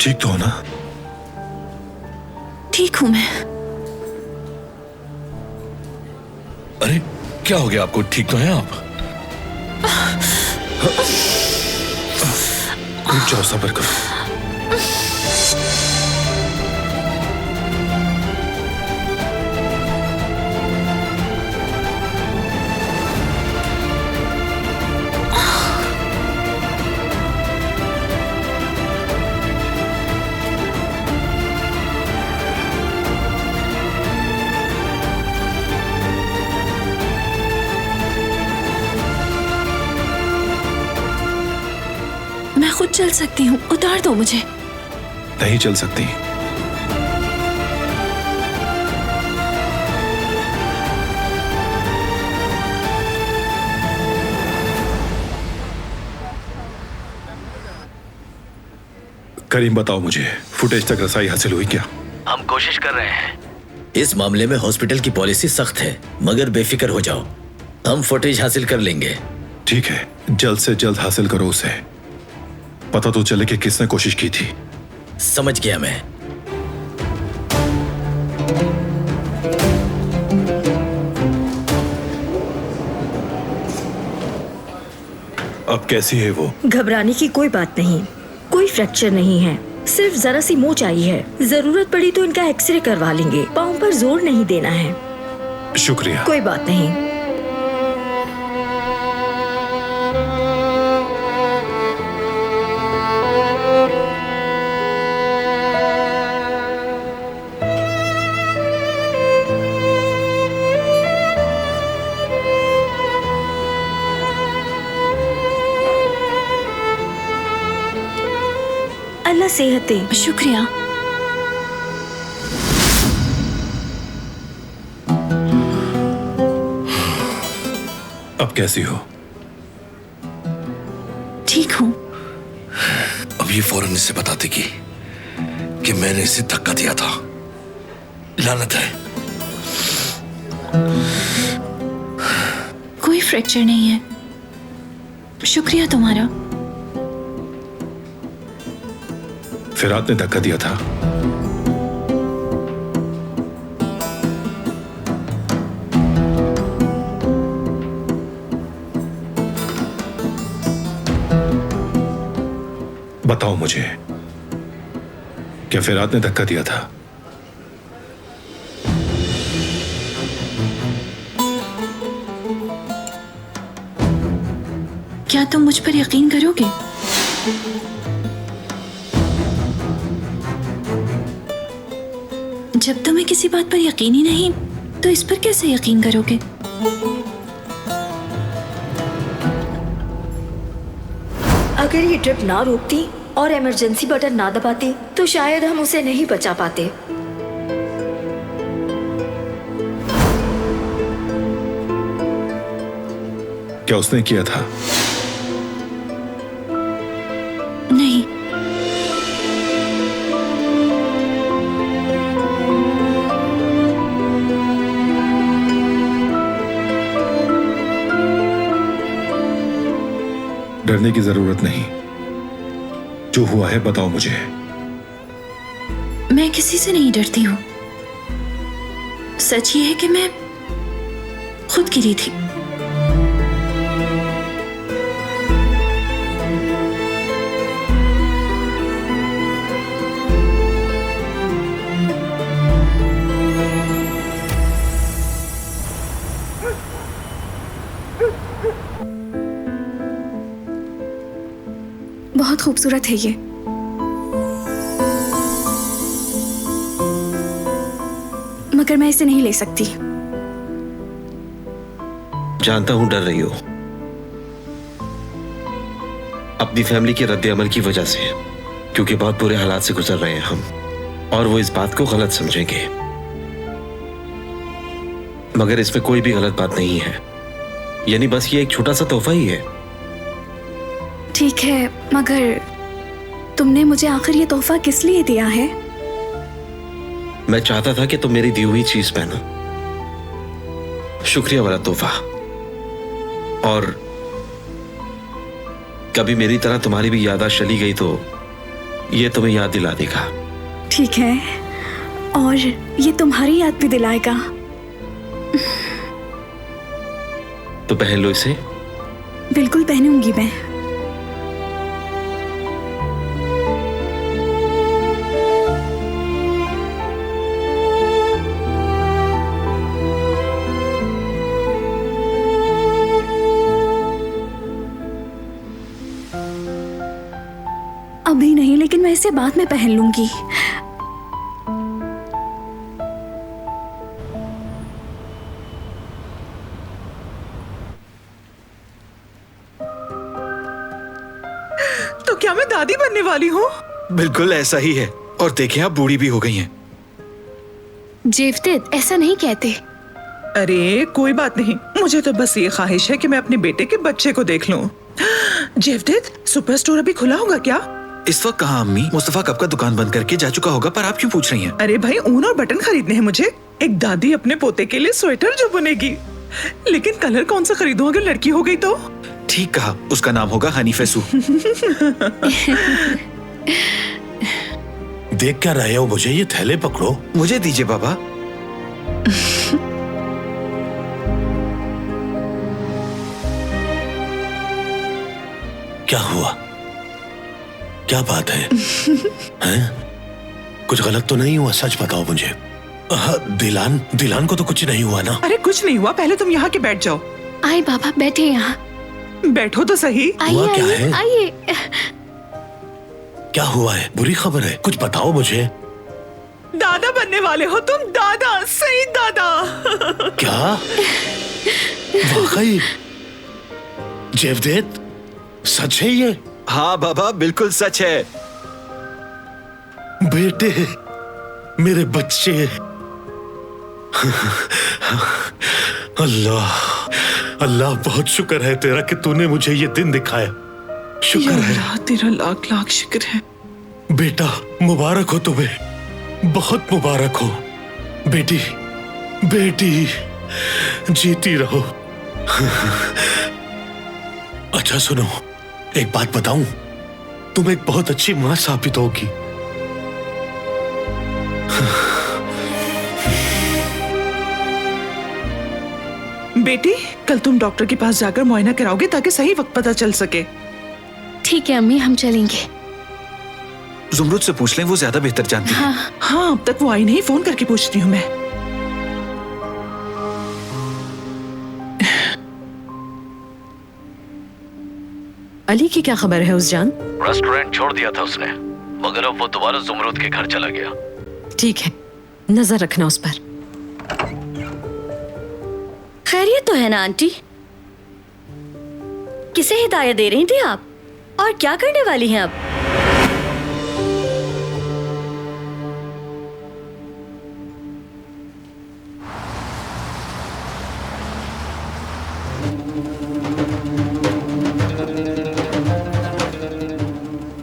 ठीक तो हो ना? ठीक हूं मैं। अरे क्या हो गया आपको? ठीक तो हैं आप? रुक जाओ, सब्र करो। मैं खुद चल सकती हूँ, उतार दो मुझे। नहीं चल सकती। करीम बताओ मुझे, फुटेज तक रसाई हासिल हुई क्या? हम कोशिश कर रहे हैं। इस मामले में हॉस्पिटल की पॉलिसी सख्त है, मगर बेफिक्र हो जाओ, हम फुटेज हासिल कर लेंगे। ठीक है, जल्द से जल्द हासिल करो उसे। पता तो चले कि किसने कोशिश की थी। समझ गया मैं। अब कैसी है वो? घबराने की कोई बात नहीं, कोई फ्रैक्चर नहीं है, सिर्फ जरा सी मोच आई है। जरूरत पड़ी तो इनका एक्सरे करवा लेंगे। पाँव पर जोर नहीं देना है। शुक्रिया। कोई बात नहीं। अल्लाह सेहत दे। शुक्रिया। अब कैसी हो? ठीक हूँ। अब ये फौरन इसे बता देगी कि मैंने इसे धक्का दिया था। लानत है। कोई फ्रैक्चर नहीं है। शुक्रिया तुम्हारा। फिरात ने धक्का दिया था। बताओ मुझे, क्या फिरात ने धक्का दिया था? क्या तुम मुझ पर यकीन करोगे? जब तुम्हें किसी बात पर यकीन ही नहीं, तो इस पर कैसे यकीन करोगे? अगर ये ट्रिप ना रोकती और इमरजेंसी बटन ना दबाती तो शायद हम उसे नहीं बचा पाते। क्या उसने किया था? नहीं। डरने की जरूरत नहीं। जो हुआ है बताओ मुझे। मैं किसी से नहीं डरती हूँ। सच ये है कि मैं खुद गिरी थी। बहुत खूबसूरत है ये। मगर मैं इसे नहीं ले सकती। जानता हूं डर रही हो, अपनी फैमिली के रद्द-ए-अमल की वजह से, क्योंकि बहुत बुरे हालात से गुजर रहे हैं हम, और वो इस बात को गलत समझेंगे। मगर इसमें कोई भी गलत बात नहीं है। यानी बस ये एक छोटा सा तोहफा ही है। ठीक है, मगर तुमने मुझे आखिर ये तोहफा किस लिए दिया है? मैं चाहता था कि तुम मेरी दी हुई चीज पहनो। शुक्रिया वाला तोहफा। और कभी मेरी तरह तुम्हारी भी याददाश्त चली गई तो ये तुम्हें याद दिला देगा। ठीक है, और ये तुम्हारी याद भी दिलाएगा। तो पहन लो इसे। बिल्कुल पहनूंगी मैं। अभी नहीं, लेकिन मैं इसे बाद में पहन लूंगी। तो क्या मैं दादी बनने वाली हूँ? बिल्कुल ऐसा ही है। और देखिए आप बूढ़ी भी हो गई हैं। जेवतेद, ऐसा नहीं कहते। अरे कोई बात नहीं, मुझे तो बस ये ख्वाहिश है कि मैं अपने बेटे के बच्चे को देख लूं। जेवतेद, सुपर स्टोर अभी खुला होगा क्या? इस वक्त कहाँ अम्मी? मुस्तफा कब का दुकान बंद करके जा चुका होगा, पर आप क्यों पूछ रही हैं? अरे भाई, ऊन और बटन खरीदने हैं मुझे। एक दादी अपने पोते के लिए स्वेटर जो बुनेगी, लेकिन कलर कौन सा खरीदूं अगर लड़की हो गई तो? ठीक कहा, उसका नाम होगा हनीफेसू। देख क्या रहे हो मुझे? ये थैले पकड़ो। मुझे दीजिए बाबा। क्या हुआ? क्या बात है? हैं? कुछ गलत तो नहीं हुआ? सच बताओ मुझे। दिलान को तो कुछ नहीं हुआ ना? अरे कुछ नहीं हुआ, पहले तुम यहाँ के बैठ जाओ। आइए बाबा, बैठे यहाँ। बैठो तो सही। हुआ क्या आइए है? आइए। क्या हुआ है? बुरी खबर है? कुछ बताओ मुझे। दादा बनने वाले हो तुम, दादा, सही दादा। क्या? वाकई? जेवदेत, सच है ये? हाँ बाबा, बिल्कुल सच है। बेटे, मेरे बच्चे। अल्लाह अल्लाह, बहुत शुक्र है तेरा कि तूने मुझे ये दिन दिखाया। शुक्र है। अल्लाह, तेरा लाख लाख शुक्र है। बेटा, मुबारक हो तुम्हें, बहुत मुबारक हो। बेटी, बेटी, जीती रहो। अच्छा सुनो, एक बात बताऊं, तुम एक बहुत अच्छी मां साबित होगी। बेटी, कल तुम डॉक्टर के पास जाकर मुआयना कराओगे ताकि सही वक्त पता चल सके। ठीक है अम्मी, हम चलेंगे। जुमरुद से पूछ लें, वो ज्यादा बेहतर जानती है। हाँ, अब तक वो आई नहीं, फोन करके पूछती हूँ मैं। अली की क्या खबर है उस्जान? रेस्टोरेंट छोड़ दिया था उसने, मगर अब वो दोबारा जुमरूद के घर चला गया। ठीक है, नजर रखना उस पर। खैरियत तो है ना आंटी? किसे हिदायत दे रही थी आप, और क्या करने वाली हैं अब?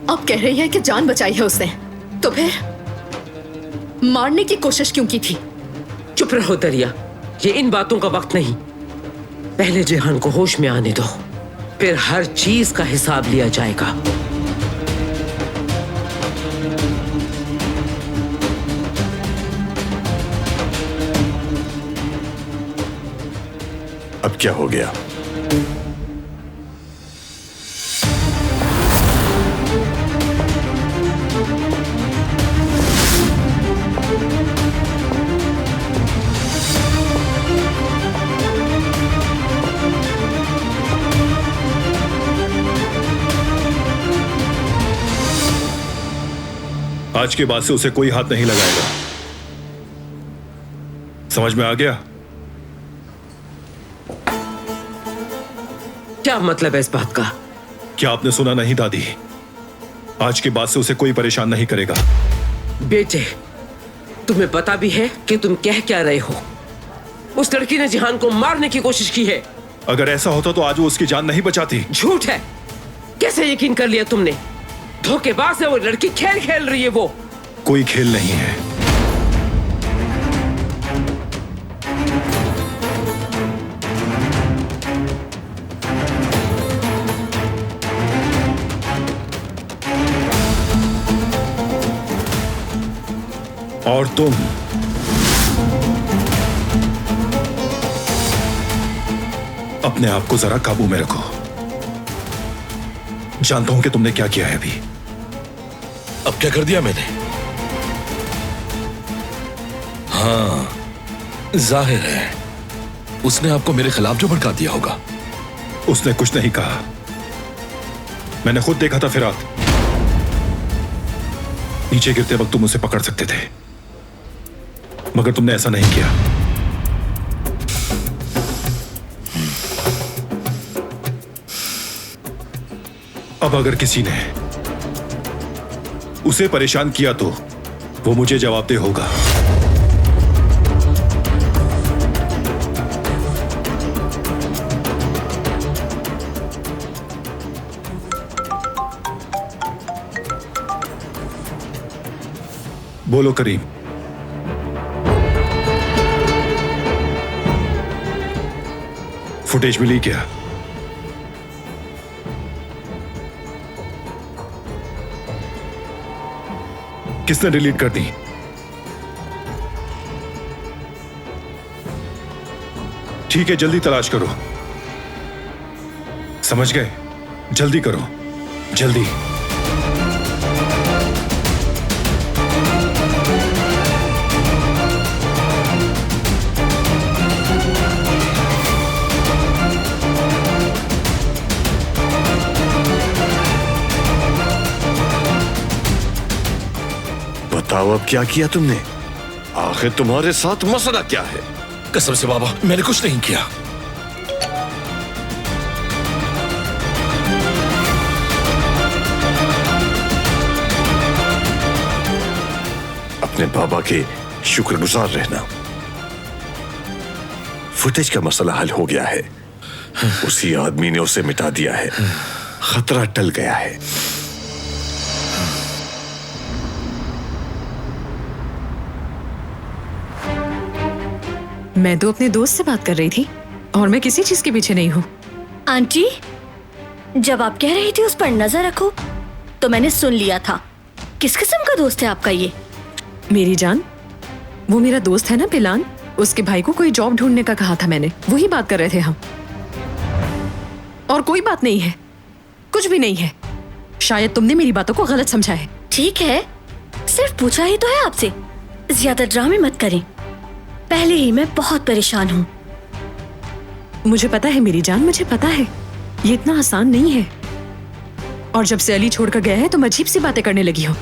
अब कह रही है कि जान बचाई है उसने, तो फिर मारने की कोशिश क्यों की थी? चुप रहो दरिया, ये इन बातों का वक्त नहीं। पहले जिहान को होश में आने दो, फिर हर चीज का हिसाब लिया जाएगा। अब क्या हो गया? आज के बाद से उसे कोई हाथ नहीं लगाएगा। समझ में आ गया? क्या मतलब है इस बात का? क्या आपने सुना नहीं दादी? आज के बाद से उसे कोई परेशान नहीं करेगा। बेटे, तुम्हें पता भी है कि तुम कह क्या रहे हो? उस लड़की ने जिहान को मारने की कोशिश की है। अगर ऐसा होता तो आज वो उसकी जान नहीं बचाती। झूठ है। कैसे यकीन कर लिया तुमने? धोखेबाज है वो लड़की, खेल खेल रही है वो। कोई खेल नहीं है। और तुम अपने आप को जरा काबू में रखो। जानता हूं कि तुमने क्या किया है अभी। अब क्या कर दिया मैंने? हाँ, जाहिर है उसने आपको मेरे खिलाफ जो भड़का दिया होगा। उसने कुछ नहीं कहा, मैंने खुद देखा था फिरात। नीचे गिरते वक्त तुम उसे पकड़ सकते थे, मगर तुमने ऐसा नहीं किया। अब अगर किसी ने उसे परेशान किया तो वो मुझे जवाबदेह होगा। बोलो करीम। फुटेज मिली क्या? किसने डिलीट कर दी? ठीक है, जल्दी तलाश करो। समझ गए? जल्दी करो, जल्दी। बताओ अब क्या किया तुमने? आखिर तुम्हारे साथ मसला क्या है? कसम से बाबा, मैंने कुछ नहीं किया। अपने बाबा के शुक्रगुजार रहना। फुटेज का मसला हल हो गया है। उसी आदमी ने उसे मिटा दिया है। खतरा टल गया है। मैं तो अपने दोस्त से बात कर रही थी और मैं किसी चीज के पीछे नहीं हूँ। आंटी, जब आप कह रही थी उस पर नजर रखो तो मैंने सुन लिया था। किस किस्म का दोस्त है आपका ये? मेरी जान, वो मेरा दोस्त है ना पिलान, उसके भाई को कोई जॉब ढूंढने का कहा था मैंने, वही बात कर रहे थे हम। और कोई बात नहीं है, कुछ भी नहीं है। शायद तुमने मेरी बातों को गलत समझा है। ठीक है, सिर्फ पूछा ही तो है आपसे। ज्यादा ड्रामे मत करें। पहले ही मैं बहुत परेशान हूँ। मुझे पता है मेरी जान, मुझे पता है ये इतना आसान नहीं है। और जब से अली छोड़कर गया है तुम अजीब सी बातें करने लगी हो,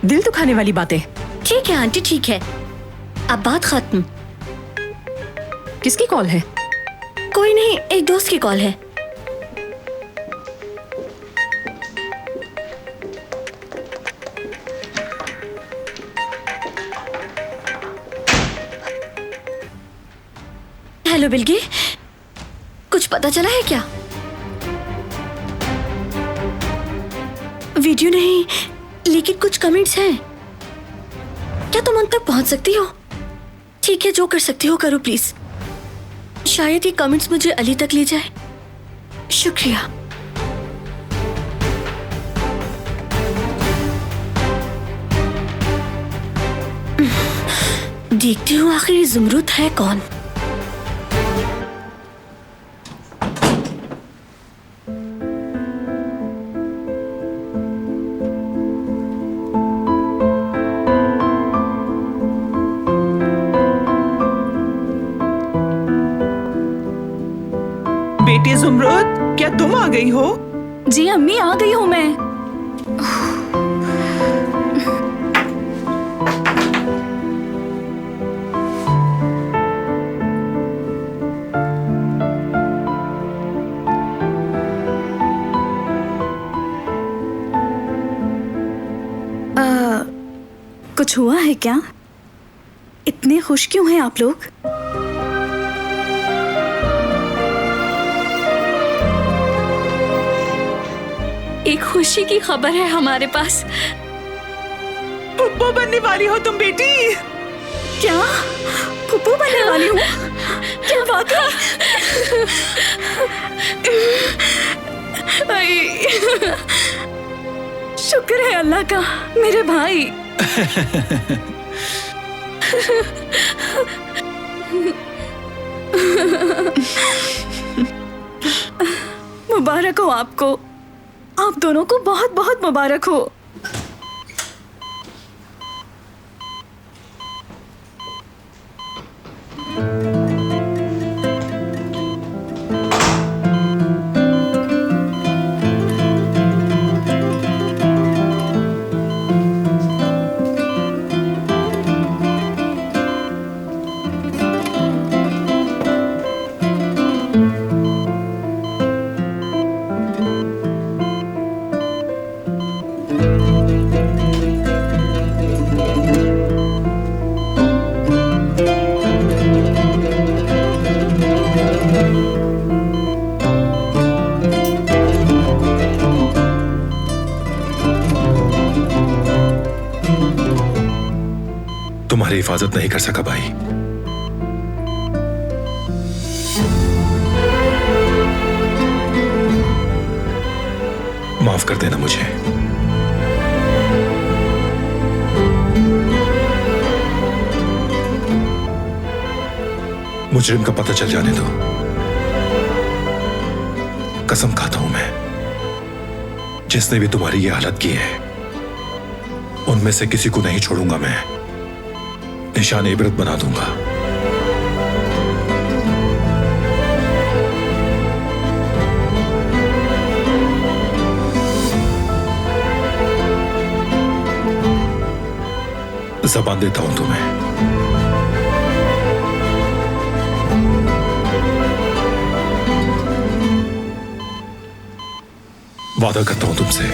दिल दुखाने वाली बातें। ठीक है आंटी, ठीक है, अब बात खत्म। किसकी कॉल है? कोई नहीं, एक दोस्त की कॉल है। हेलो बिल्की, कुछ पता चला है क्या? वीडियो नहीं, लेकिन कुछ कमेंट्स हैं। क्या तुम उन तक पहुंच सकती हो? ठीक है, जो कर सकती हो करो प्लीज। शायद ये कमेंट्स मुझे अली तक ले जाए। शुक्रिया। देखती हूँ आखिर ये ज़ुमरूद है कौन। बेटी ज़ुमरूद, क्या तुम आ गई हो? जी अम्मी, आ गई हूँ मैं। कुछ हुआ है क्या? इतने खुश क्यों हैं आप लोग? एक खुशी की खबर है हमारे पास। पुप्पो बनने वाली हो तुम बेटी? क्या पुप्पो बनने वाली हूँ? क्या वाकई? शुक्र है अल्लाह का, मेरे भाई। मुबारक हो आपको, आप दोनों को बहुत बहुत मुबारक हो। तुम्हारी हिफाजत नहीं कर सका भाई। माफ कर देना मुझे। मुजरिम का पता चल जाने दो। कसम खाता हूं मैं, जिसने भी तुम्हारी ये हालत की है उनमें से किसी को नहीं छोड़ूंगा मैं, निशान इबरत बना दूंगा। ज़बान देता हूं तुम्हें। वादा करता हूं तुमसे।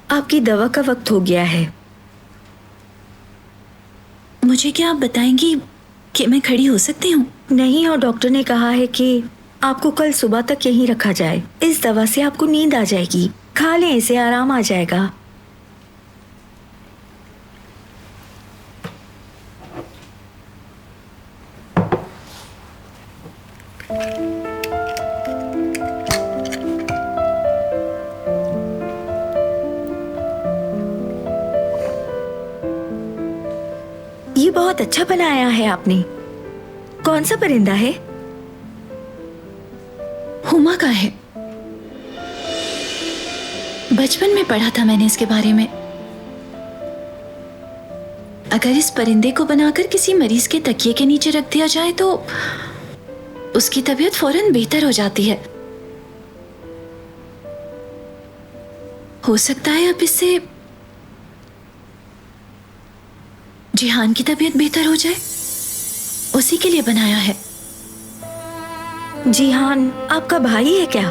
आपकी दवा का वक्त हो गया है। मुझे क्या आप बताएंगी कि मैं खड़ी हो सकती हूँ? नहीं, और डॉक्टर ने कहा है कि आपको कल सुबह तक यहीं रखा जाए। इस दवा से आपको नींद आ जाएगी, खा लें, इसे आराम आ जाएगा। ये बहुत अच्छा बनाया है आपने। कौन सा परिंदा है? हुमा का है। बचपन में पढ़ा था मैंने इसके बारे में। अगर इस परिंदे को बनाकर किसी मरीज के तकिए के नीचे रख दिया जाए तो उसकी तबीयत फौरन बेहतर हो जाती है। हो सकता है अब इससे जिहान की तबीयत बेहतर हो जाए, उसी के लिए बनाया है। जिहान आपका भाई है क्या?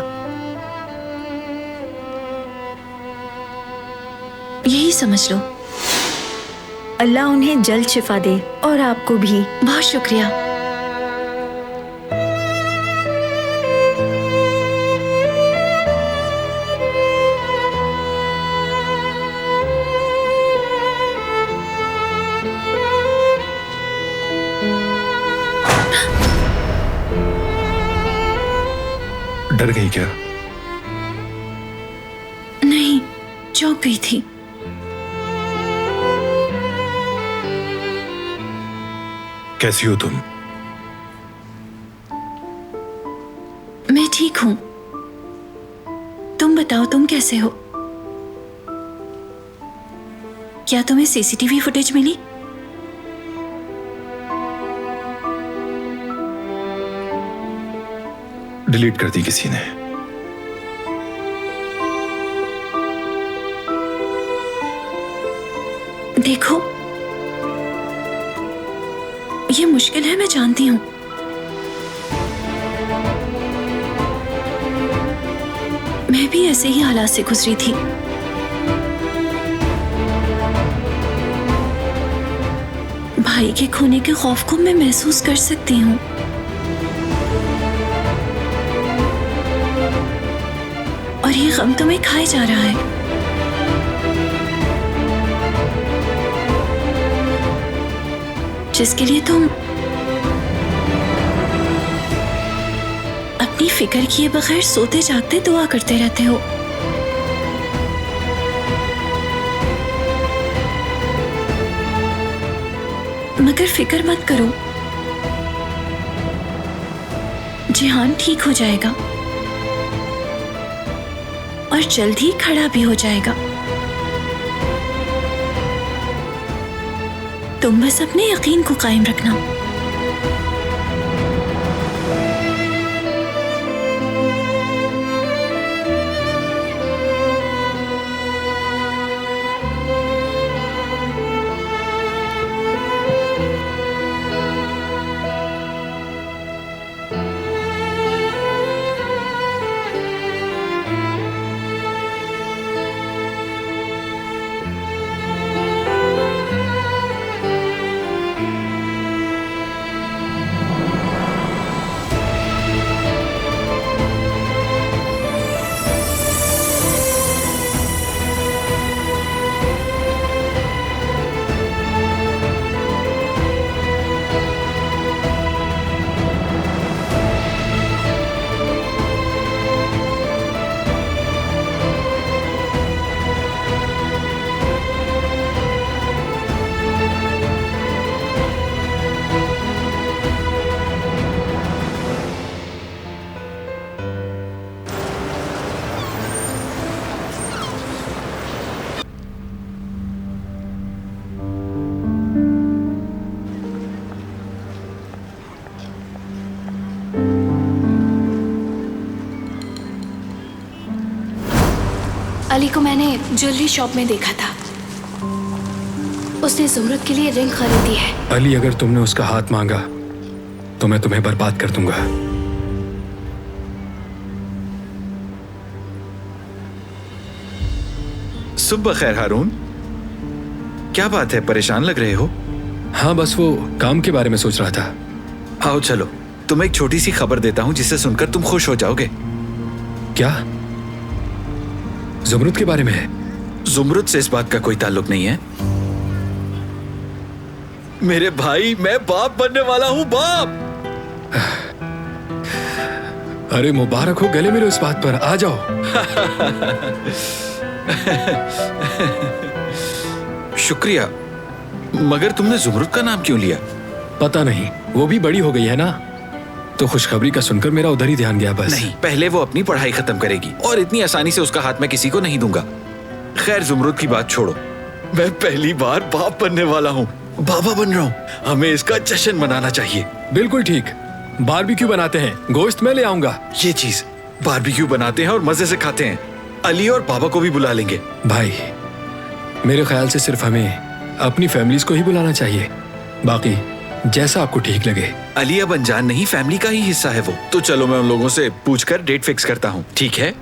यही समझ लो। अल्लाह उन्हें जल्द शिफा दे और आपको भी। बहुत शुक्रिया। डर गई क्या? नहीं, चौंक गई थी। कैसी हो तुम? मैं ठीक हूं। तुम बताओ, तुम कैसे हो? क्या तुम्हें सीसीटीवी फुटेज मिली? डिलीट कर दी किसी ने। देखो, ये मुश्किल है, मैं जानती हूं। मैं भी ऐसे ही हालात से गुजरी थी। भाई के खोने के खौफ को मैं महसूस कर सकती हूँ। और ये गम तुम्हें खाए जा रहा है। जिसके लिए तुम अपनी फिक्र किए बगैर सोते जागते दुआ करते रहते हो। मगर फिक्र मत करो, जिहान ठीक हो जाएगा और जल्द ही खड़ा भी हो जाएगा। तुम बस अपने यकीन को कायम रखना। अली को मैंने ज्वेलरी शॉप में देखा था। उसने ज़ुमरद के लिए रिंग खरीदी है। अली, अगर तुमने उसका हाथ मांगा तो मैं तुम्हें बर्बाद कर दूंगा। सुबह खैर हारून, क्या बात है, परेशान लग रहे हो? हाँ, बस वो काम के बारे में सोच रहा था। आओ चलो, तुम्हें एक छोटी सी खबर देता हूँ जिसे सुनकर तुम खुश हो जाओगे। क्या? ज़ुमरुद के बारे में है? ज़ुमरुद से इस बात का कोई ताल्लुक नहीं है। मेरे भाई, मैं बाप बनने वाला हूँ, बाप। अरे मुबारक हो, गले मिलो इस बात पर, आ जाओ। शुक्रिया, मगर तुमने ज़ुमरुद का नाम क्यों लिया? पता नहीं, वो भी बड़ी हो गई है ना, तो खुशखबरी का सुनकर मेरा उधर ही ध्यान गया बस। नहीं, पहले वो अपनी पढ़ाई खत्म करेगी और इतनी आसानी से उसका हाथ मैं किसी को नहीं दूंगा। खैर, ज़ुमरुद की बात छोड़ो, मैं पहली बार बाप बनने वाला हूँ, बाबा बन रहा हूँ। हमें इसका जश्न मनाना चाहिए। बिल्कुल ठीक, बारबेक्यू बनाते हैं, गोश्त मैं ले आऊंगा। ये चीज, बारबेक्यू बनाते हैं और मजे से खाते हैं। अली और बाबा को भी बुला लेंगे। भाई, मेरे ख्याल से सिर्फ हमें अपनी फैमिलीज को ही बुलाना चाहिए, बाकी जैसा आपको ठीक लगे। अली अब अनजान नहीं, फैमिली का ही हिस्सा है वो। तो चलो मैं उन लोगों से पूछकर डेट फिक्स करता हूँ, ठीक है?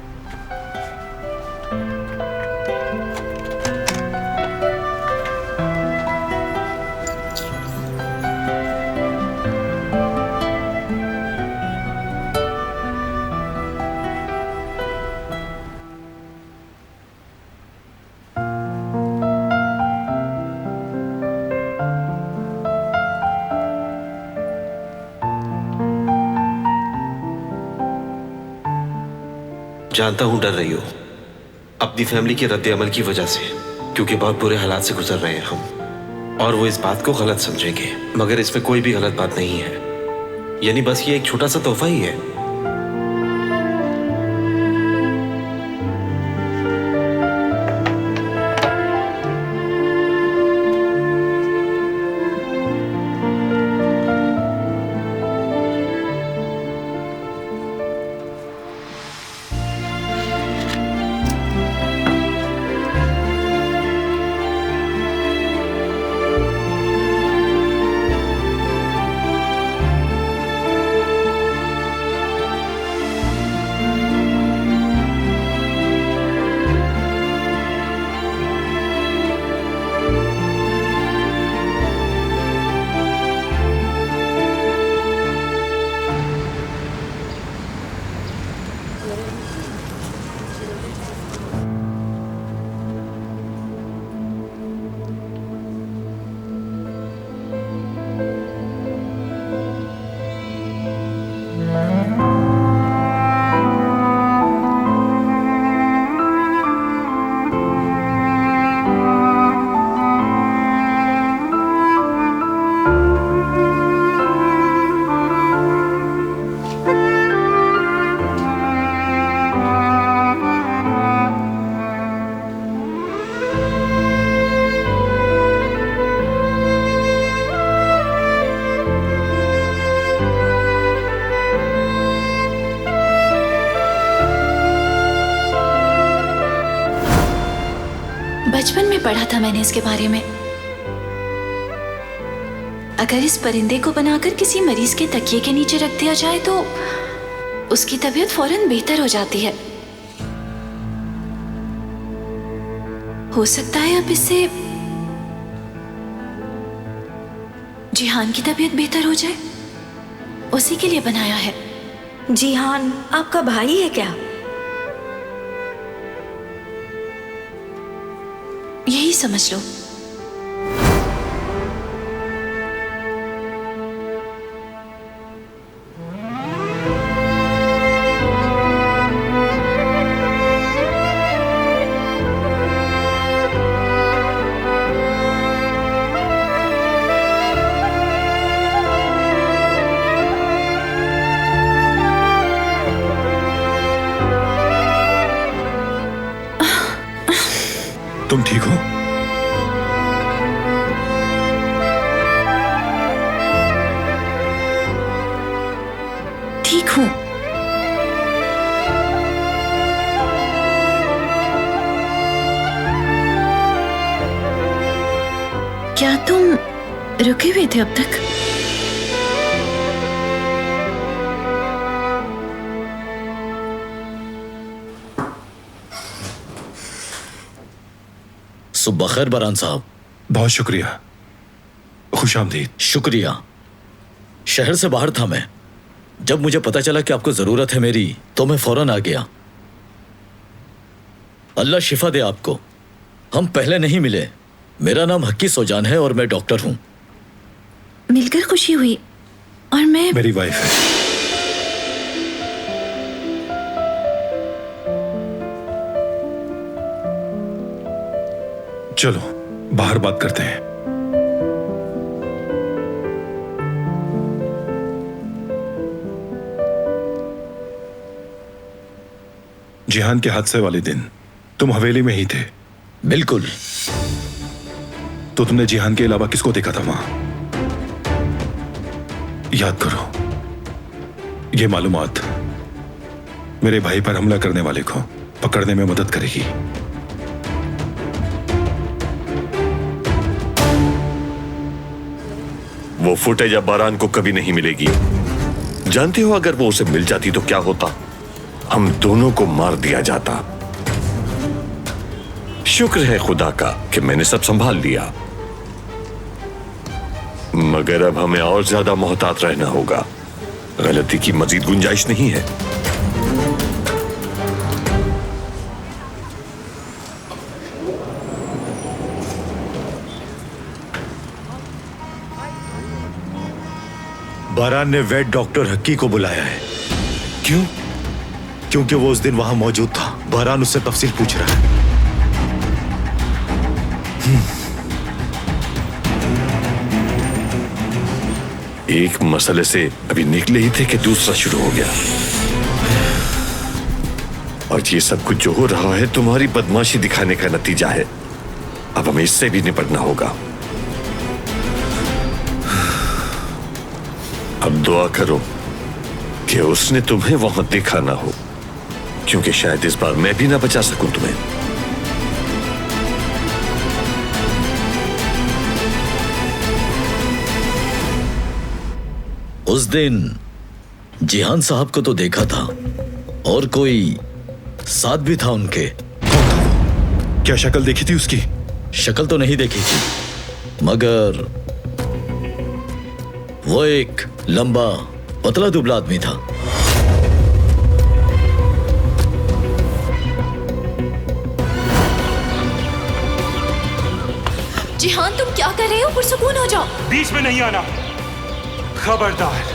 जानता हूं डर रही हो अपनी फैमिली के रद्द-ए-अमल की वजह से, क्योंकि बहुत बुरे हालात से गुजर रहे हैं हम, और वो इस बात को गलत समझेंगे। मगर इसमें कोई भी गलत बात नहीं है, यानी बस ये एक छोटा सा तोहफा ही है। में पढ़ा था मैंने इसके बारे में। अगर इस परिंदे को बनाकर किसी मरीज के तकिए के नीचे रख दिया जाए तो उसकी तबीयत फौरन बेहतर हो जाती है। हो सकता है अब इससे जिहान की तबीयत बेहतर हो जाए, उसी के लिए बनाया है। जिहान आपका भाई है क्या? यही समझ लो। तुम ठीक हो? ठीक हूं। क्या तुम रुके हुए थे अब तक? सुबह खैर बरान साहब। बहुत शुक्रिया। खुश आमदीद। शुक्रिया। शहर से बाहर था मैं। जब मुझे पता चला कि आपको जरूरत है मेरी, तो मैं फौरन आ गया। अल्लाह शिफा दे आपको। हम पहले नहीं मिले। मेरा नाम हक्की सोजान है और मैं डॉक्टर हूं। मिलकर खुशी हुई। और मैं मेरी वाइफ है। चलो बाहर बात करते हैं। जिहान के हादसे वाले दिन तुम हवेली में ही थे। बिल्कुल। तो तुमने जिहान के अलावा किसको देखा था वहां? याद करो। ये मालूमात मेरे भाई पर हमला करने वाले को पकड़ने में मदद करेगी। वो फुटेज अब बारान को कभी नहीं मिलेगी। जानते हो अगर वो उसे मिल जाती तो क्या होता? हम दोनों को मार दिया जाता। शुक्र है खुदा का कि मैंने सब संभाल लिया, मगर अब हमें और ज्यादा मोहतात रहना होगा। गलती की मजीद गुंजाइश नहीं है। बारान ने वेट डॉक्टर हक्की को बुलाया है। क्यों? क्योंकि वो उस दिन वहां मौजूद था। बारान उससे तफसील पूछ रहा है। एक मसले से अभी निकले ही थे कि दूसरा शुरू हो गया। और ये सब कुछ जो हो रहा है तुम्हारी बदमाशी दिखाने का नतीजा है। अब हमें इससे भी निपटना होगा। अब दुआ करो कि उसने तुम्हें वहां देखा ना हो, क्योंकि शायद इस बार मैं भी ना बचा सकूं तुम्हें। उस दिन जिहान साहब को तो देखा था और कोई साथ भी था उनके। कौन था वो? क्या शक्ल देखी थी उसकी? शक्ल तो नहीं देखी थी, मगर वो एक लंबा पतला दुबला आदमी था। जिहान तुम क्या कर रहे हो? पुरसुकून हो जाओ। बीच में नहीं आना, खबरदार।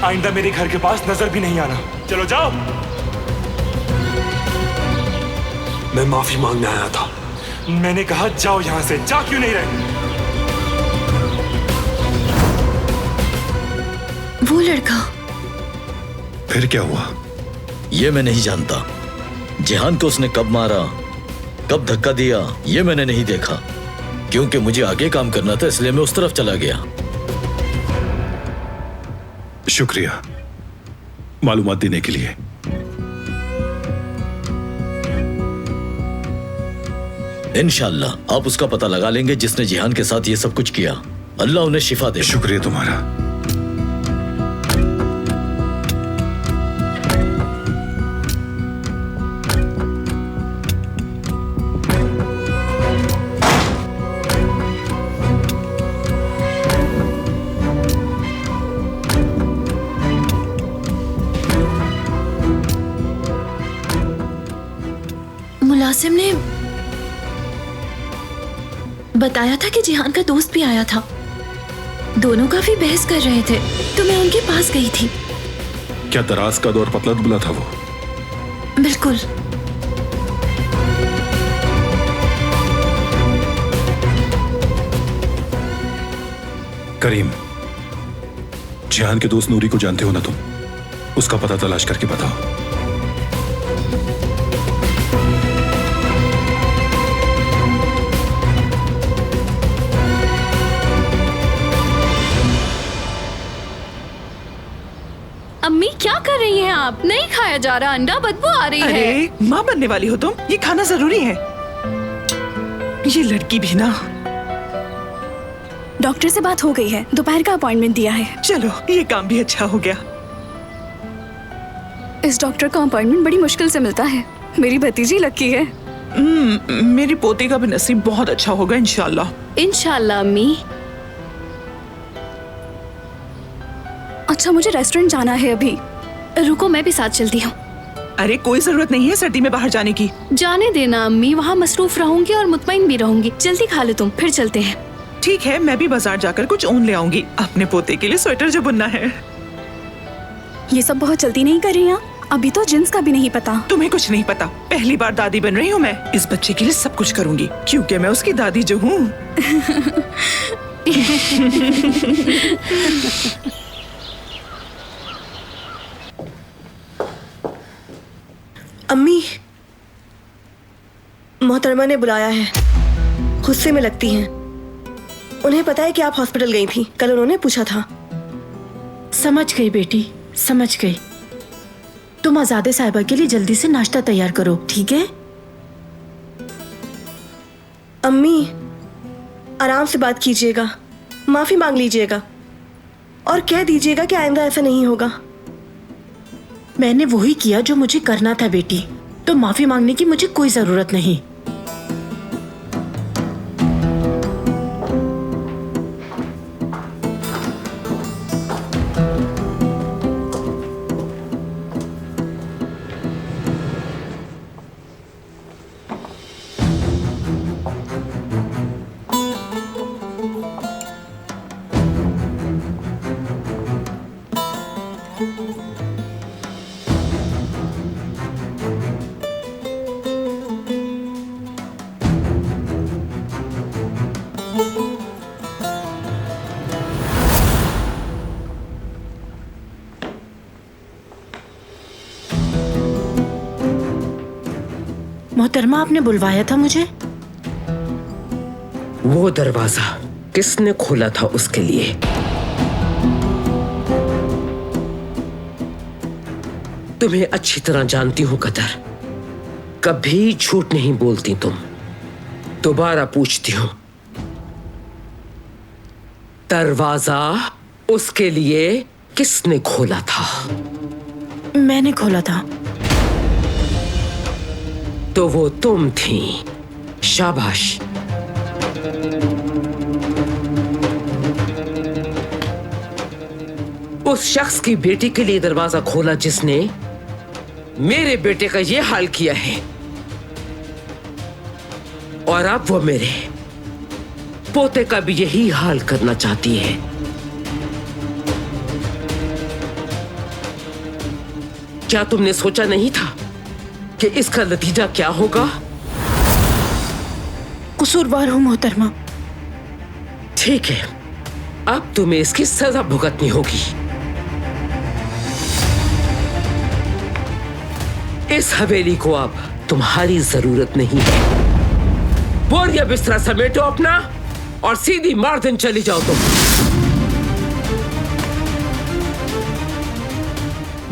आइंदा मेरे घर के पास नजर भी नहीं आना। चलो जाओ। मैं माफी मांगने आया था। मैंने कहा जाओ यहां से। जा क्यों नहीं रहे? वो लड़का फिर क्या हुआ? ये मैं नहीं जानता। जिहान को उसने कब मारा, कब धक्का दिया, ये मैंने नहीं देखा, क्योंकि मुझे आगे काम करना था, इसलिए मैं उस तरफ चला गया। शुक्रिया मालूमात देने के लिए। इंशाल्लाह आप उसका पता लगा लेंगे जिसने जिहान के साथ ये सब कुछ किया। अल्लाह उन्हें शिफा दे। शुक्रिया तुम्हारा। मुलासिम ने बताया था कि जिहान का दोस्त भी आया था। दोनों काफी बहस कर रहे थे तो मैं उनके पास गई थी। क्या दराज का और पतला दुबला था वो? बिल्कुल। करीम, जिहान के दोस्त नूरी को जानते हो ना तुम? उसका पता तलाश करके बताओ। अम्मी क्या कर रही हैं आप? नहीं खाया जा रहा अंडा, बदबू आ रही है। अरे माँ बनने वाली हो तुम, ये खाना जरूरी है। ये लड़की भी ना। डॉक्टर से बात हो गई है, दोपहर का अपॉइंटमेंट दिया है। चलो ये काम भी अच्छा हो गया। इस डॉक्टर का अपॉइंटमेंट बड़ी मुश्किल से मिलता है। मेरी भतीजी लकी है। मेरी पोती का भी नसीब बहुत अच्छा होगा इंशाल्लाह। इंशाल्लाह अम्मी। अच्छा मुझे रेस्टोरेंट जाना है अभी। रुको मैं भी साथ चलती हूँ। अरे कोई जरूरत नहीं है सर्दी में बाहर जाने की। जाने देना अम्मी, वहाँ मसरूफ रहूंगी और मुतमईन भी रहूंगी। जल्दी खा लो तुम, फिर चलते हैं। ठीक है, मैं भी बाजार जाकर कुछ ऊन ले आऊंगी। अपने पोते के लिए स्वेटर जो बुनना है। ये सब बहुत जल्दी नहीं कर रही हैं? अभी तो जिन्स का भी नहीं पता। तुम्हें कुछ नहीं पता, पहली बार दादी बन रही हूँ मैं। इस बच्चे के लिए सब कुछ करूंगी क्योंकि मैं उसकी दादी जो हूँ। अम्मी, मोहतरमा ने बुलाया है। गुस्से में लगती हैं। उन्हें पता है कि आप हॉस्पिटल गई थी। कल उन्होंने पूछा था। समझ गई बेटी, समझ गई। तुम आजादे साहिबा के लिए जल्दी से नाश्ता तैयार करो, ठीक है? अम्मी, आराम से बात कीजिएगा, माफी मांग लीजिएगा और कह दीजिएगा कि आइंदा ऐसा नहीं होगा। मैंने वही किया जो मुझे करना था बेटी, तो माफी मांगने की मुझे कोई जरूरत नहीं। मोहतरमा, आपने बुलवाया था मुझे? वो दरवाजा किसने खोला था उसके लिए? तुम्हें अच्छी तरह जानती हूं कदर, कभी झूठ नहीं बोलती तुम। दोबारा पूछती हूं, दरवाजा उसके लिए किसने खोला था? मैंने खोला था। तो वो तुम थी। शाबाश। उस शख्स की बेटी के लिए दरवाजा खोला जिसने मेरे बेटे का ये हाल किया है, और अब वो मेरे पोते का भी यही हाल करना चाहती है। क्या तुमने सोचा नहीं था कि इसका नतीजा क्या होगा? कसूरवार हूं मोहतरमा। ठीक है, अब तुम्हें इसकी सजा भुगतनी होगी। इस हवेली को अब तुम्हारी जरूरत नहीं है। बोरिया बिस्तरा समेटो अपना और सीधी मार्दन चली जाओ तुम।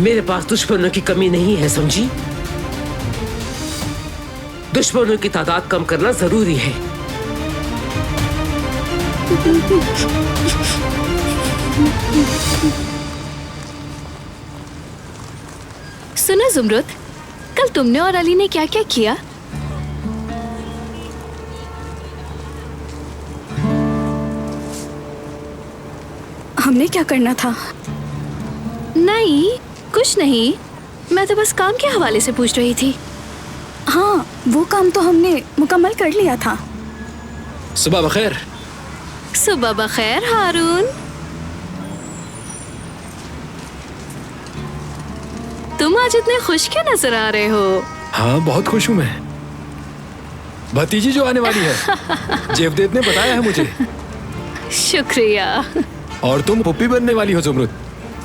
मेरे पास दुश्मनों की कमी नहीं है, समझी? दुश्मनों की तादाद कम करना जरूरी है। सुनो जुमरुद, कल तुमने और अली ने क्या क्या किया? हमने क्या करना था? नहीं, कुछ नहीं। मैं तो बस काम के हवाले से पूछ रही थी। हाँ, वो काम तो हमने मुकम्मल कर लिया था। सुबह बखैर। सुबह बखैर हारून। तुम आज इतने खुश क्यों नजर आ रहे हो? हाँ, बहुत खुश हूँ मैं। भतीजी जो आने वाली है, जेवदेद ने बताया है मुझे। शुक्रिया। और तुम पुप्पी बनने वाली हो जुमरुद।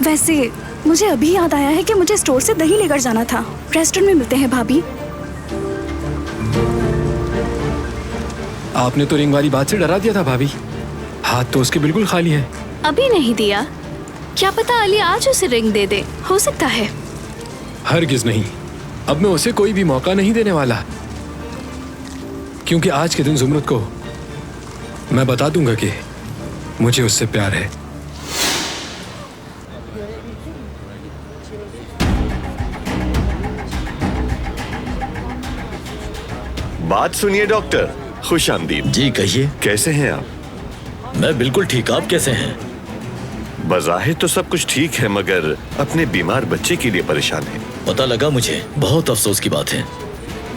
वैसे मुझे अभी याद आया है कि मुझे स्टोर से दही लेकर जाना था। रेस्टोरेंट में मिलते हैं भाभी। आपने तो रिंग वाली बात से डरा दिया था भाभी। हाथ तो उसके बिल्कुल खाली है। अभी नहीं दिया, क्या पता अली आज उसे रिंग दे दे। हो सकता है। हरगिज नहीं, अब मैं उसे कोई भी मौका नहीं देने वाला, क्योंकि आज के दिन जुमरुद को मैं बता दूंगा कि मुझे उससे प्यार है। बात सुनिए डॉक्टर। खुश आमदीद। जी कहिए। कैसे हैं आप? मैं बिल्कुल ठीक, आप कैसे हैं? बज़ाहिर तो सब कुछ ठीक है, मगर अपने बीमार बच्चे के लिए परेशान है। पता लगा मुझे, बहुत अफसोस की बात है।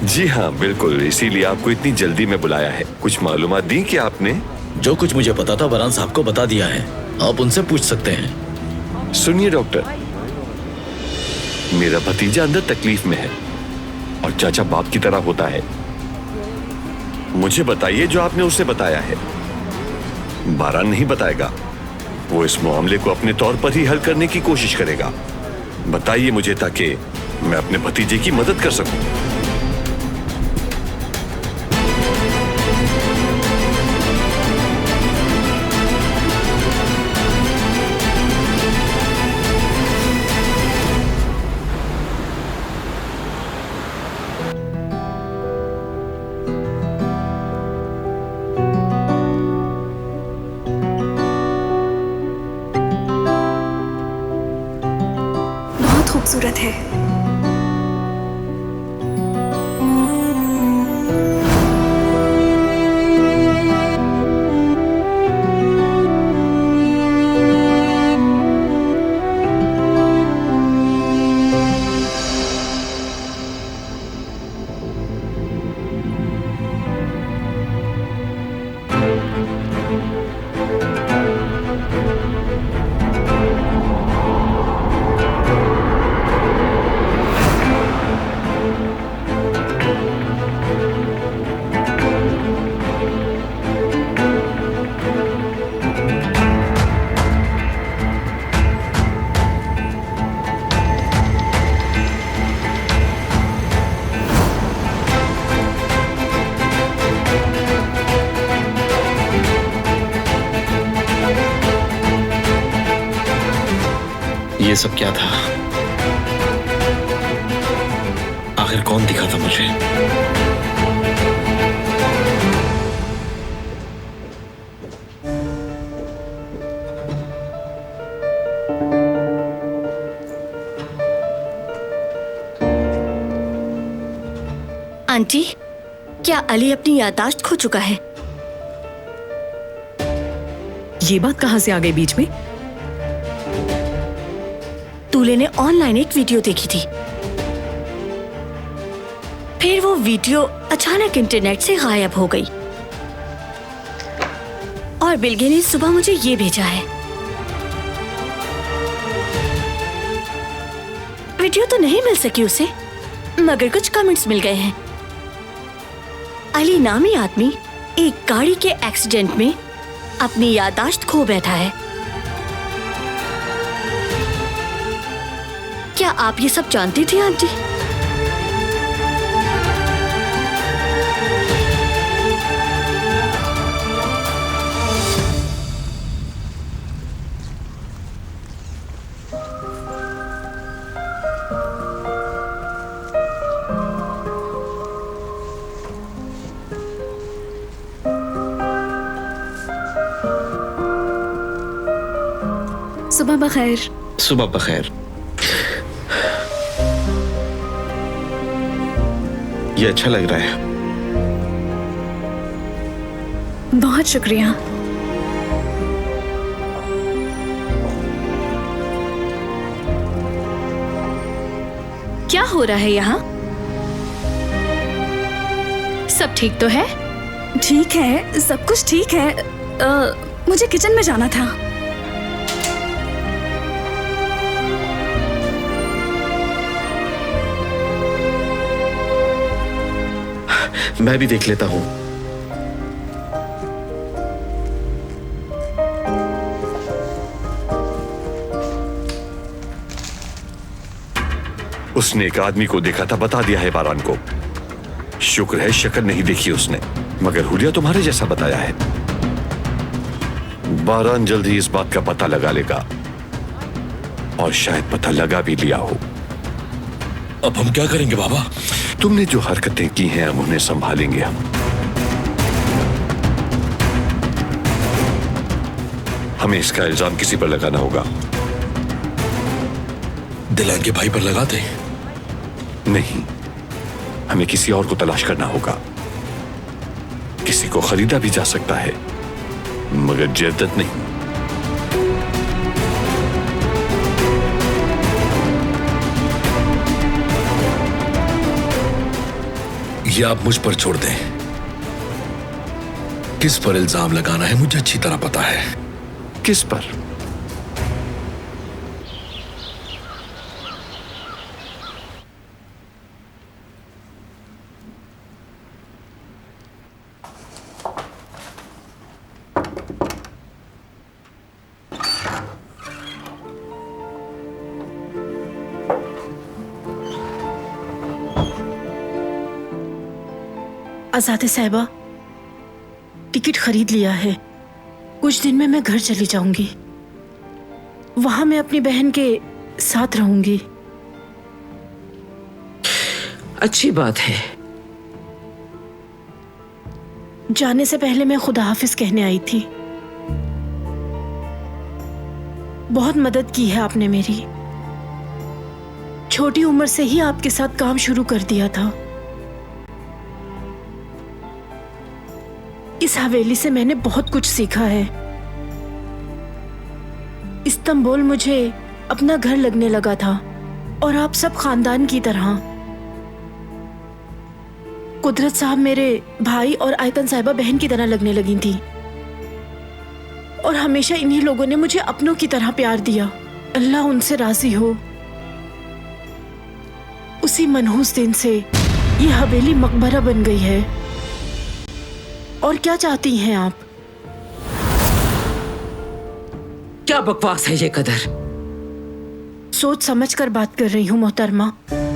जी हाँ बिल्कुल, इसीलिए आपको इतनी जल्दी में बुलाया है। कुछ मालूमात दी क्या आपने? जो कुछ मुझे पता था बरान साहब को बता दिया है, आप उनसे पूछ सकते हैं। सुनिए डॉक्टर, मेरा भतीजा अंदर तकलीफ में है और चाचा बाप की तरह होता है। मुझे बताइए जो आपने उसे बताया है। बारान नहीं बताएगा, वो इस मामले को अपने तौर पर ही हल करने की कोशिश करेगा। बताइए मुझे ताकि मैं अपने भतीजे की मदद कर सकूं। खूबसूरत है। ये सब क्या था? आखिर कौन दिखा था मुझे? आंटी, क्या अली अपनी याददाश्त खो चुका है? ये बात कहां से आ गई बीच में? दूल्हे ने ऑनलाइन एक वीडियो देखी थी, फिर वो वीडियो अचानक इंटरनेट से गायब हो गई और बिल्गे ने सुबह मुझे ये भेजा है। वीडियो तो नहीं मिल सकी उसे, मगर कुछ कमेंट्स मिल गए हैं। अली नामी आदमी एक गाड़ी के एक्सीडेंट में अपनी याददाश्त खो बैठा है। क्या आप ये सब जानती थी आंटी? सुबह बखैर। सुबह बखैर। ये अच्छा लग रहा है। बहुत शुक्रिया। क्या हो रहा है यहाँ? सब ठीक तो है? ठीक है, सब कुछ ठीक है। मुझे किचन में जाना था। मैं भी देख लेता हूँ। उसने एक आदमी को देखा था, बता दिया है बारान को। शुक्र है शक्ल नहीं देखी उसने, मगर हुलिया तुम्हारे जैसा बताया है। बारान जल्द ही इस बात का पता लगा लेगा, और शायद पता लगा भी लिया हो। अब हम क्या करेंगे बाबा? तुमने जो हरकतें की हैं हम उन्हें संभालेंगे। हमें इसका इल्जाम किसी पर लगाना होगा। दिलान के भाई पर लगाते? नहीं, हमें किसी और को तलाश करना होगा। किसी को खरीदा भी जा सकता है, मगर जेवदत नहीं। ये आप मुझ पर छोड़ दें। किस पर इल्जाम लगाना है मुझे अच्छी तरह पता है। किस पर? आज़ादे साहिबा, टिकट खरीद लिया है। कुछ दिन में मैं घर चली जाऊंगी। वहां मैं अपनी बहन के साथ रहूंगी। अच्छी बात है। जाने से पहले मैं खुदा हाफिज कहने आई थी। बहुत मदद की है आपने मेरी। छोटी उम्र से ही आपके साथ काम शुरू कर दिया था। इस हवेली से मैंने बहुत कुछ सीखा है। इस्तांबुल मुझे अपना घर लगने लगा था, और आप सब खानदान की तरह। कुदरत साहब मेरे भाई और आयतन साहिबा बहन की तरह लगने लगी थी, और हमेशा इन्हीं लोगों ने मुझे अपनों की तरह प्यार दिया। अल्लाह उनसे राजी हो। उसी मनहूस दिन से ये हवेली मकबरा बन गई है। और क्या चाहती हैं आप? क्या बकवास है ये कदर? सोच समझ कर बात कर रही हूँ मोहतरमा।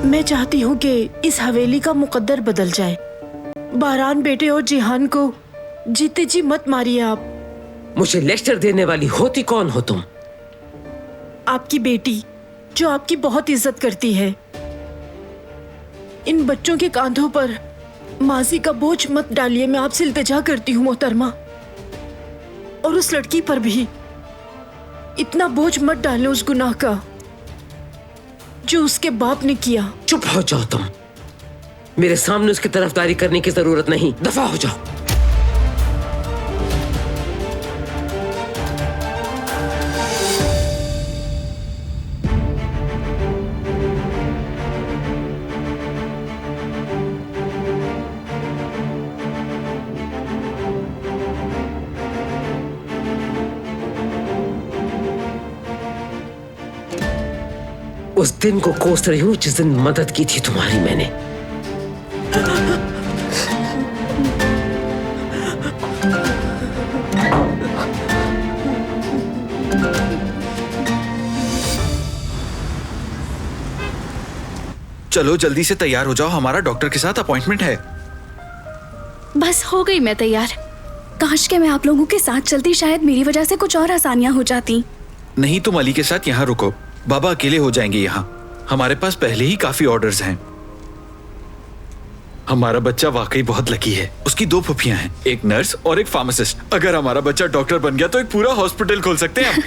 मैं चाहती हूँ कि इस हवेली का मुकद्दर बदल जाए। बारान बेटे और जिहान को जीते जी मत मारिए आप। मुझे लेक्चर देने वाली होती कौन हो तुम? आपकी बेटी, जो आपकी बहुत इज्जत करती है। इन बच्चों के कांधों पर माजी का बोझ मत डालिए। मैं आपसे इल्तिजा करती हूँ मोहतरमा। और उस लड़की पर भी इतना बोझ मत डालें उस गुनाह का जो उसके बाप ने किया। चुप हो जाओ तुम। मेरे सामने उसकी तरफदारी करने की जरूरत नहीं। दफा हो जाओ। उस दिन को कोस रही हूं जिस दिन मदद की थी तुम्हारी मैंने। चलो जल्दी से तैयार हो जाओ, हमारा डॉक्टर के साथ अपॉइंटमेंट है। बस हो गई मैं तैयार। काश के मैं आप लोगों के साथ चलती, शायद मेरी वजह से कुछ और आसानियां हो जाती। नहीं, तुम अली के साथ यहाँ रुको। बाबा अकेले हो जाएंगे यहाँ। हमारे पास पहले ही काफी ऑर्डर्स हैं। हमारा बच्चा वाकई बहुत लकी है। उसकी 2 फूफियां हैं, एक नर्स और एक फार्मासिस्ट। अगर हमारा बच्चा डॉक्टर बन गया तो एक पूरा हॉस्पिटल खोल सकते हैं हम।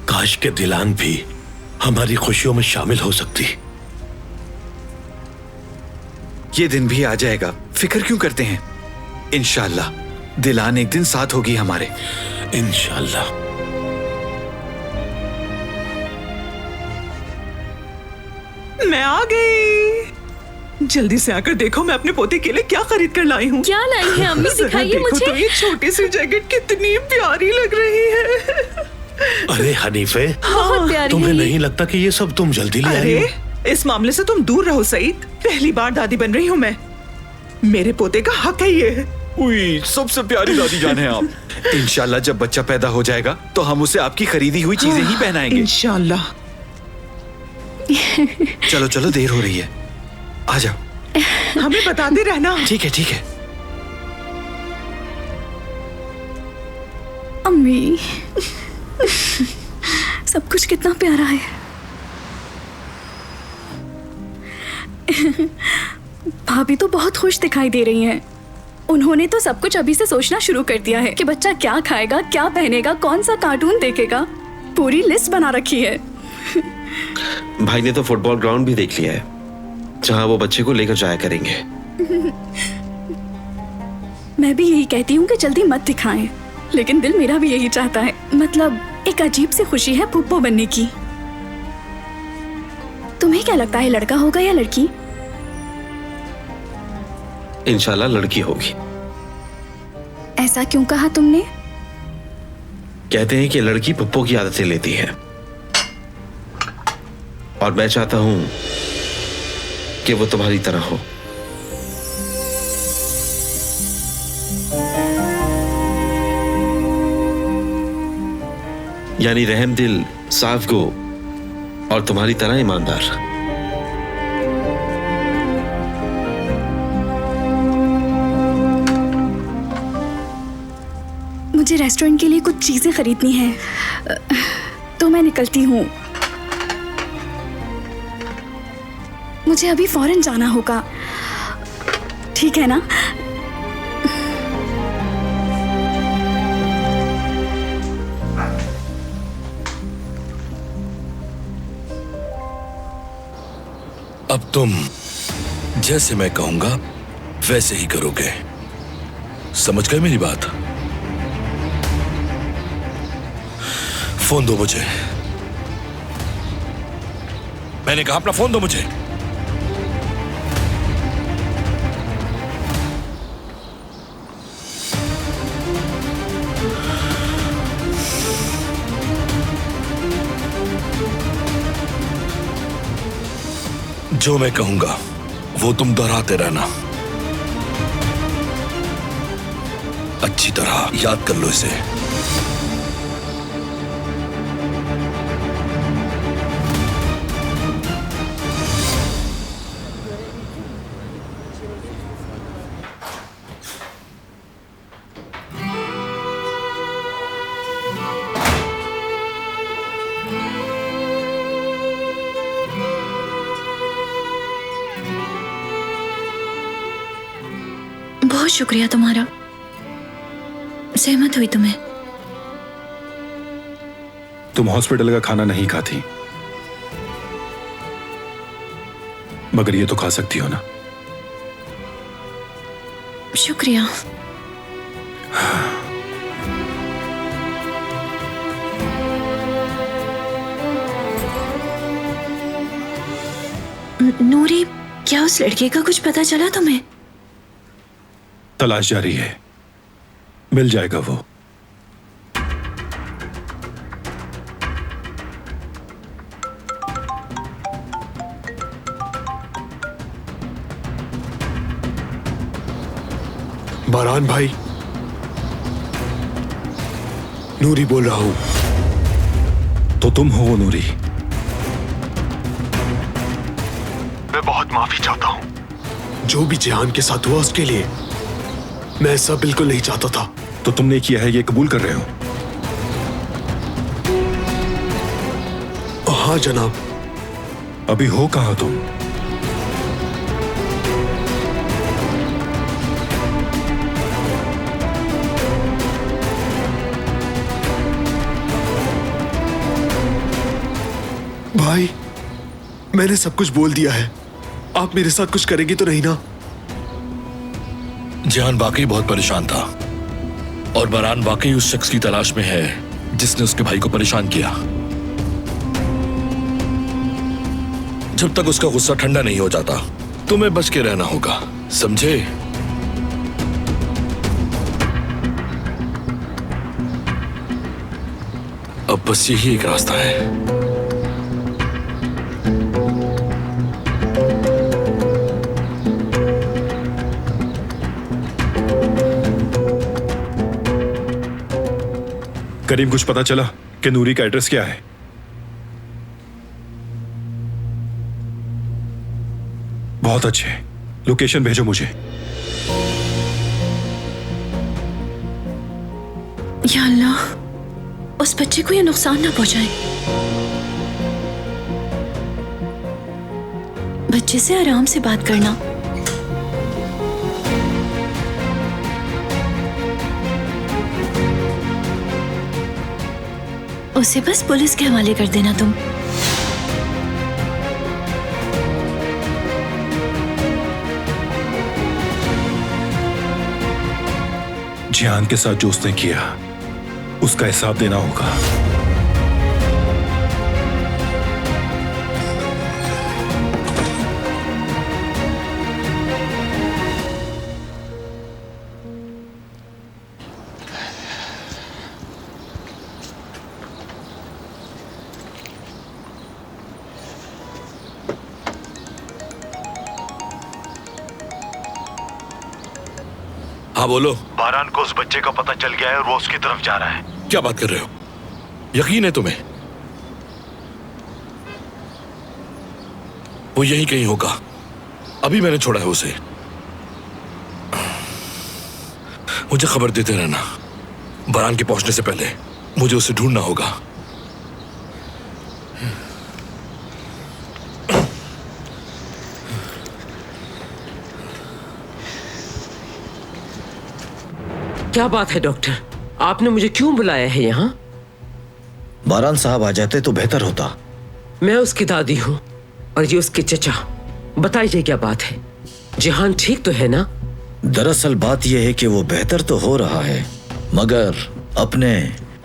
काश के दिलान भी हमारी खुशियों में शामिल हो सकती। ये दिन भी आ जाएगा, फिक्र क्यों करते हैं? इंशाल्लाह दिलान एक दिन साथ होगी हमारे। इंशाल्लाह। मैं आ गई। जल्दी से आकर देखो मैं अपने पोते के लिए क्या खरीद कर लाई हूँ। क्या लाई है अम्मी? जरा दिखाइए देखो मुझे। तो ये छोटी सी जैकेट कितनी प्यारी लग रही है। अरे हनीफे, बहुत प्यारी तुम्हें है ये। नहीं लगता कि ये सब तुम जल्दी ले आई हो? अरे इस मामले से तुम दूर रहो सईद। पहली बार दादी बन रही हूँ मैं। मेरे पोते का हक है ये। उई, सबसे प्यारी दादी जान है आप। इंशाल्लाह जब बच्चा पैदा हो जाएगा तो हम उसे आपकी खरीदी हुई चीजें ही पहनाएंगे। इंशाल्लाह। चलो चलो, देर हो रही है, आ जाओ। हमें बताते रहना। ठीक है ठीक है। अम्मी, सब कुछ कितना प्यारा है। भाभी तो बहुत खुश दिखाई दे रही हैं। उन्होंने तो सब कुछ अभी से सोचना शुरू कर दिया है कि बच्चा क्या खाएगा, क्या पहनेगा, कौन सा कार्टून देखेगा। पूरी लिस्ट बना रखी है। भाई ने तो फुटबॉल ग्राउंड भी देख लिया है जहां वो बच्चे को लेकर जाया करेंगे। मैं भी यही कहती हूँ कि जल्दी मत दिखाएं, लेकिन दिल मेरा भी यही चाहता है। मतलब एक अजीब सी खुशी है पुप्पो बनने की। तुम्हें क्या लगता है, लड़का होगा या लड़की? इंशाल्लाह लड़की होगी। ऐसा क्यों कहा तुमने? कहते हैं कि लड़की पप्पो की आदतें लेती है, और मैं चाहता हूं कि वो तुम्हारी तरह हो। यानी रहम दिल, साफ गो और तुम्हारी तरह ईमानदार। मुझे रेस्टोरेंट के लिए कुछ चीजें खरीदनी है, तो मैं निकलती हूँ। मुझे अभी फौरन जाना होगा, ठीक है ना? अब तुम जैसे मैं कहूंगा वैसे ही करोगे, समझ गए मेरी बात? फोन दो मुझे। मैंने कहा अपना फोन दो मुझे। जो मैं कहूंगा वो तुम दोहराते रहना। अच्छी तरह याद कर लो इसे। बहुत शुक्रिया तुम्हारा। सहमत हुई तुम्हें। तुम हॉस्पिटल का खाना नहीं खाती, मगर ये तो खा सकती हो ना। शुक्रिया। नूरी, क्या उस लड़के का कुछ पता चला तुम्हें? तलाश जारी है, मिल जाएगा वो। बारान भाई, नूरी बोल रहा हूं। तो तुम हो वो नूरी? मैं बहुत माफी चाहता हूं। जो भी जिहान के साथ हुआ उसके लिए मैं ऐसा बिल्कुल नहीं चाहता था। तो तुमने किया है, ये कबूल कर रहे हो? हाँ जनाब। अभी हो कहां तुम? भाई, मैंने सब कुछ बोल दिया है। आप मेरे साथ कुछ करेंगे तो नहीं ना? जिहान वाकई बहुत परेशान था और बरहान वाकई उस शख्स की तलाश में है जिसने उसके भाई को परेशान किया। जब तक उसका गुस्सा ठंडा नहीं हो जाता तुम्हें बच के रहना होगा, समझे? अब बस यही एक रास्ता है। करीम, कुछ पता चला कि नूरी का एड्रेस क्या है? बहुत अच्छे, लोकेशन भेजो मुझे। या अल्लाह, उस बच्चे को ये नुकसान ना पहुंचाए। बच्चे से आराम से बात करना। उसे बस पुलिस के हवाले कर देना तुम। जिहान के साथ जो उसने किया उसका हिसाब देना होगा। हाँ बोलो। बारान को उस बच्चे का पता चल गया है और वो उसकी तरफ जा रहा है। क्या बात कर रहे हो? यकीन है तुम्हें? वो यहीं कहीं होगा, अभी मैंने छोड़ा है उसे। मुझे खबर देते रहना। बारान के पहुंचने से पहले मुझे उसे ढूंढना होगा। क्या बात है डॉक्टर, आपने मुझे क्यों बुलाया है यहाँ? बारान साहब आ जाते तो बेहतर होता। मैं उसकी दादी हूँ और ये उसके चचा। बताइए क्या बात है? जिहान ठीक तो है ना? दरअसल बात यह है कि वो बेहतर तो हो रहा है मगर अपने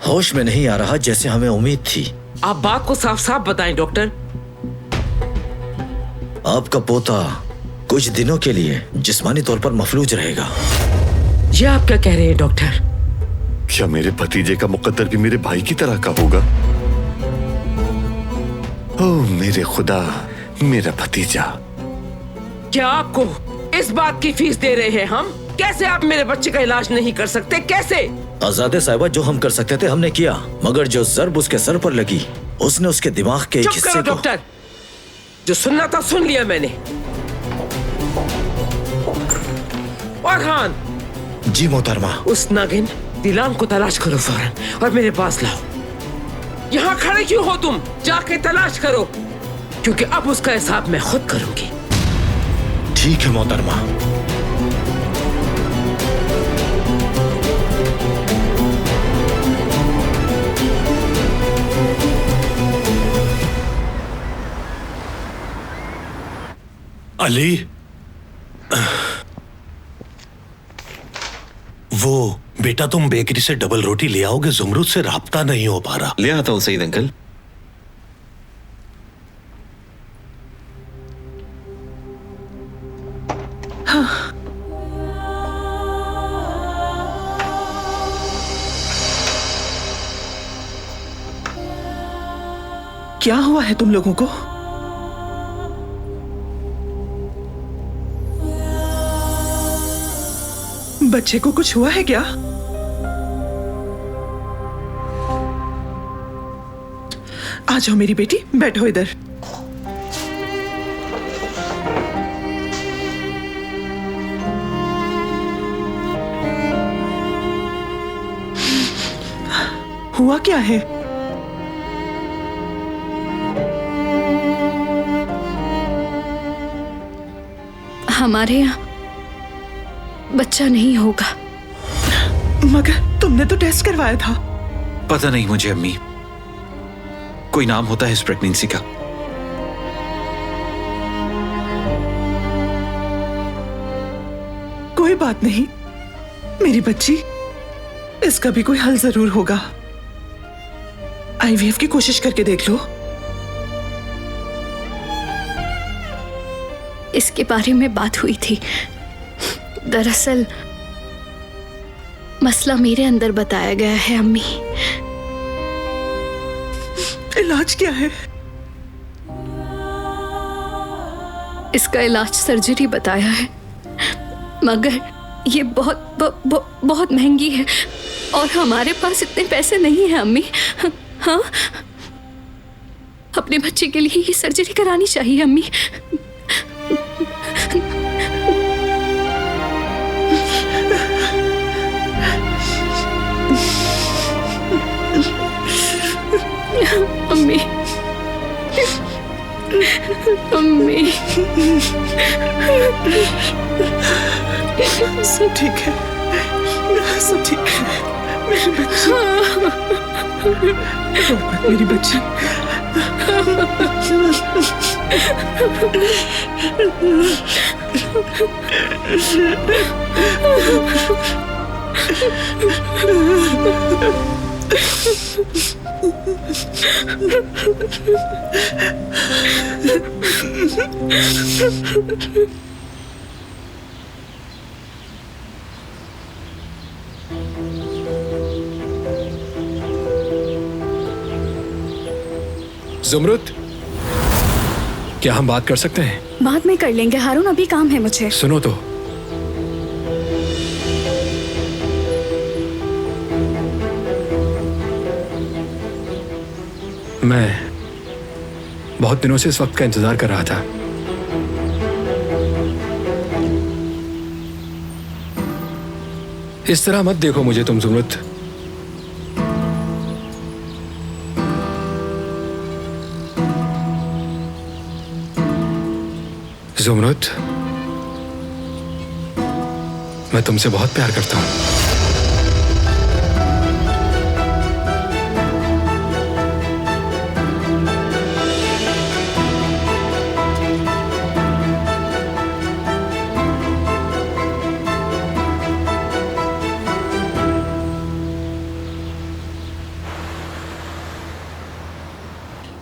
होश में नहीं आ रहा जैसे हमें उम्मीद थी। आप बात को साफ साफ बताएं डॉक्टर। आपका पोता कुछ दिनों के लिए जिस्मानी तौर पर मफलूज रहेगा। ये आप क्या कह रहे हैं डॉक्टर? क्या मेरे भतीजे का मुकद्दर भी मेरे भाई की तरह का होगा? ओह मेरे खुदा, मेरा भतीजा। क्या आपको इस बात की फीस दे रहे हैं हम? कैसे आप मेरे बच्चे का इलाज नहीं कर सकते? कैसे? आजादे साहिबा, जो हम कर सकते थे हमने किया, मगर जो जर्ब उसके सर पर लगी उसने उसके दिमाग के चुप हिस्से करो को... डॉक्टर, जो सुनना था सुन लिया मैंने। फरहान। जी मोहतरमा। उस नागिन दिलान को तलाश करो फौरन और मेरे पास लाओ। यहाँ खड़े क्यों हो तुम? जाके तलाश करो, क्योंकि अब उसका हिसाब मैं खुद करूंगी। ठीक है मोहतरमा। अली, वो बेटा तुम बेकरी से डबल रोटी ले आओगे? जुमरुद से राब्ता नहीं हो पा रहा। ले आता हूं सईद अंकल। हाँ। क्या हुआ है तुम लोगों को? बच्चे को कुछ हुआ है क्या? आ जाओ मेरी बेटी, बैठो इधर। हुआ क्या है? हमारे यहाँ बच्चा नहीं होगा। मगर तुमने तो टेस्ट करवाया था। पता नहीं मुझे अम्मी, कोई नाम होता है इस प्रेगनेंसी का। बात नहीं मेरी बच्ची, इसका भी कोई हल जरूर होगा। आईवीएफ की कोशिश करके देख लो। इसके बारे में बात हुई थी। दरअसल मसला मेरे अंदर बताया गया है अम्मी। इलाज क्या है? इसका इलाज सर्जरी बताया है, मगर ये बहुत महंगी है और हमारे पास इतने पैसे नहीं हैं अम्मी। हाँ, अपने बच्चे के लिए ये सर्जरी करानी चाहिए अम्मी। अम्मी, अम्मी, सब ठीक है, सब ठीक है मेरी बच्ची। रो मत मेरी बच्ची। जुमरुत, क्या हम बात कर सकते हैं? बाद में कर लेंगे हारून, अभी काम है मुझे। सुनो तो, मैं बहुत दिनों से इस वक्त का इंतजार कर रहा था। इस तरह मत देखो मुझे तुम जुमरुत। जुमरुत, मैं तुमसे बहुत प्यार करता हूं।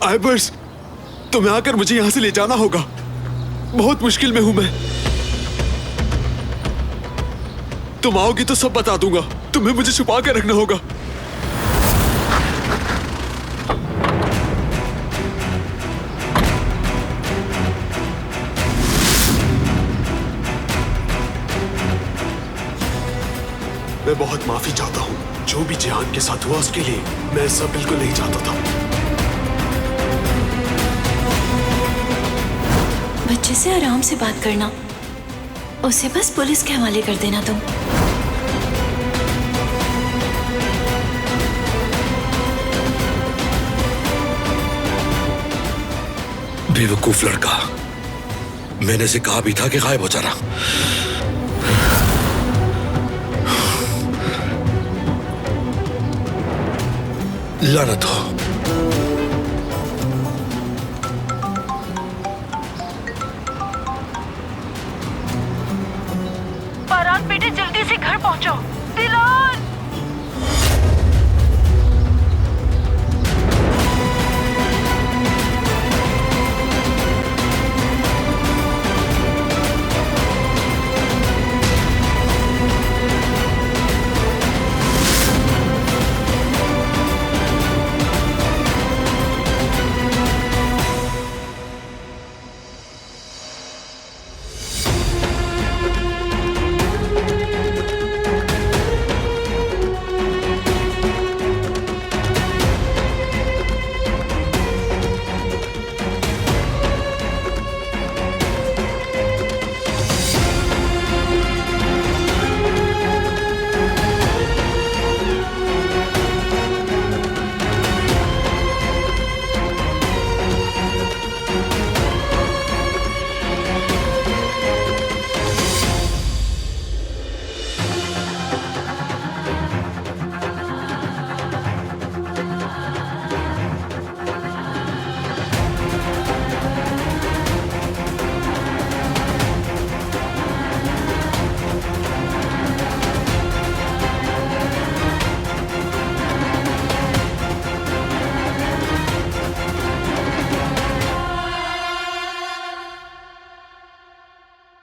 आइबर्स, तुम्हें आकर मुझे यहां से ले जाना होगा। बहुत मुश्किल में हूं मैं। तुम आओगी तो सब बता दूंगा। तुम्हें मुझे छुपा कर रखना होगा। मैं बहुत माफी चाहता हूं। जो भी जिहान के साथ हुआ उसके लिए मैं ऐसा बिल्कुल नहीं चाहता था। बच्चे से आराम से बात करना, उसे बस पुलिस के हवाले कर देना तुम। बेवकूफ लड़का, मैंने से कहा भी था कि गायब हो जाना। लानत हो।